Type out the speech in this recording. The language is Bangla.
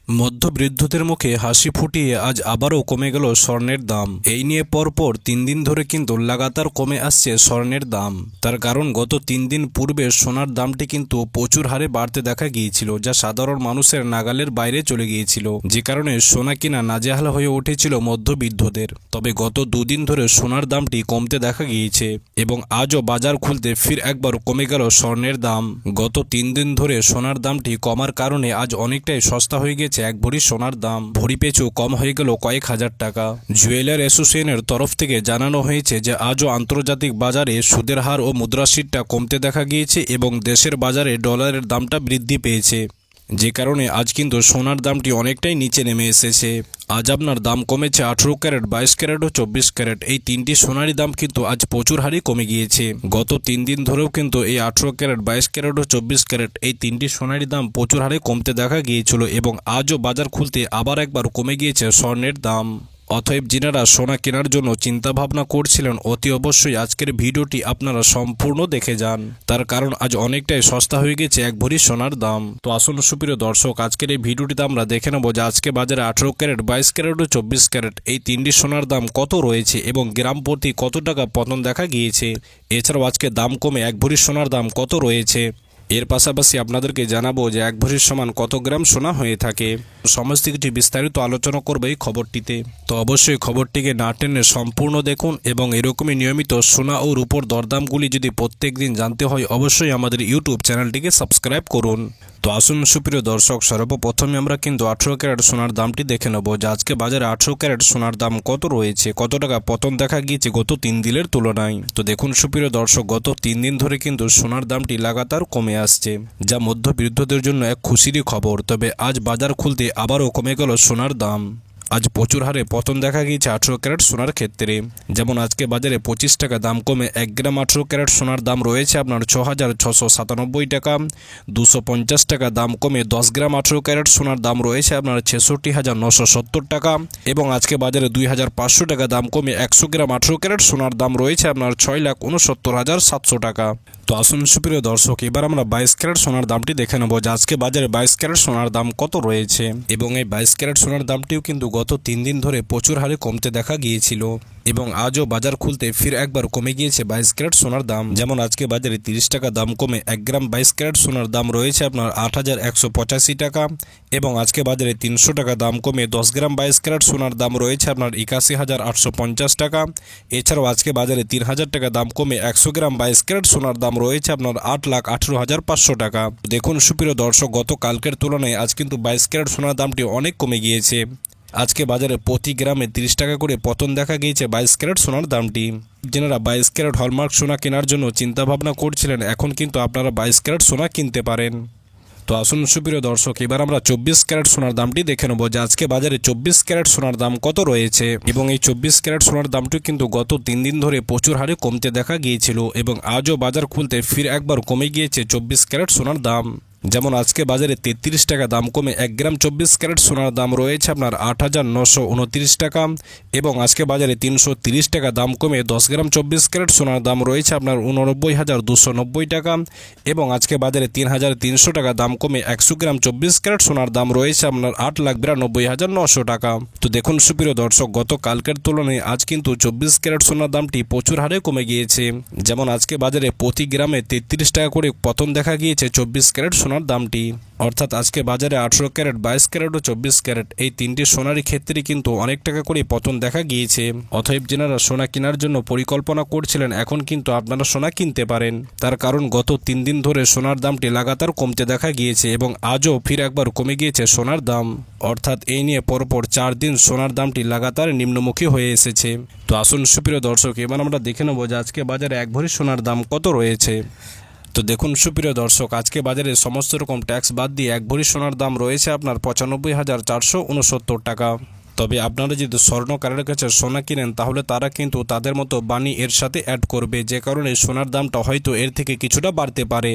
মধ্যবৃদ্ধদের মুখে হাসি ফুটিয়ে আজ আবারও কমে গেল স্বর্ণের দাম। এই নিয়ে পরপর 3 দিন ধরে কিন্তু লাগাতার কমে আসছে স্বর্ণের দাম। তার কারণ গত 3 দিন পূর্বে সোনার দামটি কিন্তু প্রচুর হারে বাড়তে দেখা গিয়েছিল, যা সাধারণ মানুষের নাগালের বাইরে চলে গিয়েছিল, যে কারণে সোনা কিনা নাজেহাল হয়ে উঠেছিল মধ্যবিত্তদের। তবে গত 2 দিন ধরে সোনার দামটি কমতে দেখা গিয়েছে এবং আজও বাজার খুলতে ফির একবার কমে গেল স্বর্ণের দাম। গত 3 দিন ধরে সোনার দামটি কমার কারণে আজ অনেকটাই সস্তা হয়ে গেছে এক ভরি সোনার দাম। ভরি পিছু কম হয়ে গেল কয়েক হাজার টাকা। জুয়েলার অ্যাসোসিয়েশনের তরফ থেকে জানানো হয়েছে যে আজও আন্তর্জাতিক বাজারে সুদের হার ও মুদ্রাস্ফীতিটা কমতে দেখা গিয়েছে এবং দেশের বাজারে ডলারের দামটা বৃদ্ধি পেয়েছে, যে কারণে আজ কিন্তু সোনার দামটি অনেকটাই নিচে নেমে এসেছে। আজ আপনার দাম কমেছে 18 ক্যারেট, 22 ক্যারেট ও 24 ক্যারেট। এই তিনটি সোনারই দাম কিন্তু আজ প্রচুর হারে কমে গিয়েছে। গত 3 দিন ধরেও কিন্তু এই 18 ক্যারেট, 22 ক্যারেট ও 24 ক্যারেট এই তিনটি সোনারই দাম প্রচুর হারে কমতে দেখা গিয়েছিল এবং আজও বাজার খুলতে আবার একবার কমে গিয়েছে স্বর্ণের দাম। অতএব যিনারা সোনা কেনার জন্য চিন্তা ভাবনা করছিলেন, অতি অবশ্যই আজকের ভিডিওটি আপনারা সম্পূর্ণ দেখে যান। তার কারণ আজ অনেকটাই সস্তা হয়ে গেছে এক ভরি সোনার দাম। তো আসুন সুপ্রিয় দর্শক, আজকের এই ভিডিওটিতে আমরা দেখে নেব যে আজকে বাজারে 18 ক্যারেট, 22 ক্যারেট ও 24 ক্যারেট এই তিনটি সোনার দাম কত রয়েছে এবং গ্রাম প্রতি কত টাকা পতন দেখা গিয়েছে। এছাড়াও আজকে দাম কমে এক ভরি সোনার দাম কত রয়েছে। এর পাশাপাশি আপনাদেরকে জানাবো যে এক ভরির সমান কত গ্রাম সোনা হয়ে থাকে। সমস্ত কিছু বিস্তারিত আলোচনা করবে এই খবরটিতে। তো অবশ্যই খবরটিকে না টেনে সম্পূর্ণ দেখুন এবং এরকমই নিয়মিত সোনা ও রূপোর দরদামগুলি যদি প্রত্যেক দিন জানতে হয়, অবশ্যই আমাদের ইউটিউব চ্যানেলটিকে সাবস্ক্রাইব করুন। তো আসুন সুপ্রিয় দর্শক, সর্বপ্রথমে আমরা কিন্তু 18 ক্যারেট সোনার দামটি দেখে নেব যে আজকে বাজারে 18 ক্যারেট সোনার দাম কত রয়েছে, কত টাকা পতন দেখা গিয়েছে গত 3 দিনের তুলনায়। তো দেখুন সুপ্রিয় দর্শক, গত 3 দিন ধরে কিন্তু সোনার দামটি লাগাতার কমে আসছে, যা মধ্যবিত্তদের জন্য এক খুশিরই খবর। তবে আজ বাজার খুলতে আবারও কমে গেল সোনার দাম। আজ প্রচুর হারে পতন দেখা গিয়েছে 18 ক্যারেট সোনার ক্ষেত্রে। যেমন আজকে বাজারে 25 টাকা দাম কমে 1 গ্রাম 18 ক্যারেট সোনার দাম রয়েছে আপনার 6,697 টাকা। 250 টাকা দাম কমে 10 গ্রাম 18 ক্যারেট সোনার দাম রয়েছে আপনার 66,970 টাকা। এবং আজকে বাজারে 2,500 টাকা দাম কমে 100 গ্রাম 18 ক্যারেট সোনার দাম রয়েছে আপনার 6,69,700 টাকা। তো আসুন সুপ্রিয় দর্শক, এবার আমরা 22 ক্যারেট সোনার দামটি দেখে নেব যে আজকে বাজারে 22 ক্যারেট সোনার দাম কত রয়েছে। এবং এই 22 ক্যারেট সোনার দামটিও কিন্তু গত 3 দিন ধরে প্রচুর হারে কমতে দেখা গিয়েছিল এবং আজও বাজার খুলতে ফির একবার কমে গিয়েছে 22 ক্যারেট সোনার দাম। যেমন আজকে বাজারে 30 টাকা দাম কমে 1 গ্রাম 22 ক্যারেট সোনার দাম রয়েছে আপনার 8,185 টাকা। এবং আজকে বাজারে 300 টাকা দাম কমে 10 গ্রাম 22 ক্যারেট সোনার দাম রয়েছে আপনার 81,850 টাকা। এছাড়াও আজকে বাজারে 3,000 টাকা দাম কমে 100 গ্রাম 22 ক্যারেট সোনার দাম রয়েছে আপনার 8,18,500 টাকা। দেখুন সুপ্রিয় দর্শক, গত কালকের তুলনায় আজ কিন্তু 22 ক্যারেট সোনার দামটি অনেক কমে গিয়েছে। আজকে বাজারে প্রতি গ্রামে 30 টাকা করে পতন দেখা গিয়েছে 22 ক্যারেট সোনার দামটি। যারা 22 ক্যারেট হলমার্ক সোনা কেনার জন্য চিন্তা ভাবনা করছিলেন, এখন কিন্তু আপনারা 22 ক্যারেট সোনা কিনতে পারেন। তো আসুন সুপ্রিয় দর্শক, এবার আমরা 24 ক্যারেট সোনার দামটি দেখে নেব যে আজকে বাজারে 24 ক্যারেট সোনার দাম কত রয়েছে। এবং এই 24 ক্যারেট সোনার দামটি কিন্তু গত 3 দিন ধরে প্রচুর হারে কমতে দেখা গিয়েছিল এবং আজও বাজার খুলতে ফির একবার কমে গিয়েছে 24 ক্যারেট সোনার দাম। যেমন আজকে বাজারে 33 টাকা দাম কমে 1 গ্রাম 24 ক্যারেট সোনার দাম রয়েছে আপনার 8,929 টাকা। এবং আজকে বাজারে 330 টাকা দাম কমে 10 গ্রাম 24 ক্যারেট সোনার দাম রয়েছে আপনার 89,290 টাকা। এবং আজকে বাজারে 3,300 টাকা দাম কমে 100 গ্রাম 24 ক্যারেট সোনার দাম রয়েছে আপনার 8,92,900 টাকা। তো দেখুন সুপ্রিয় দর্শক, গত কালকের তুলনায় আজ কিন্তু 24 ক্যারেট সোনার দামটি প্রচুর হারে কমে গিয়েছে। যেমন আজকে বাজারে প্রতি গ্রামে 33 টাকা করে পতন দেখা গিয়েছে 24 ক্যারেট সোনার দামটি। অর্থাৎ আজকে বাজারে 18 ক্যারেট, 22 ক্যারেট ও 24 ক্যারেট এই তিনটি সোনারই ক্ষেত্রে কিন্তু অনেক টাকা করে পতন দেখা গিয়েছে। অতএব যারা সোনা কেনার জন্য পরিকল্পনা করছিলেন, এখন কিন্তু আপনারা সোনা কিনতে পারেন। তার কারণ গত 3 দিন ধরে সোনার দামটি লাগাতার কমতে দেখা গিয়েছে এবং আজও ফির একবার কমে গিয়েছে সোনার দাম। অর্থাৎ এই নিয়ে পরপর 4 দিন সোনার দামটি লাগাতার নিম্নমুখী হয়ে এসেছে। তো আসুন সুপ্রিয় দর্শক, এবার আমরা দেখে নেব যে আজকে বাজারে এক ভরি সোনার দাম কত রয়েছে। তো দেখুন সুপ্রিয় দর্শক, আজকে বাজারে সমস্ত রকম ট্যাক্স বাদ দিয়ে এক ভরি সোনার দাম রয়েছে আপনার 95,469 টাকা। তবে আপনারা যদি স্বর্ণকারের কাছে সোনা কিনেন, তাহলে তারা কিন্তু তাদের মতো বানি এর সাথে অ্যাড করবে, যে কারণে সোনার দামটা হয়তো এর থেকে কিছুটা বাড়তে পারে।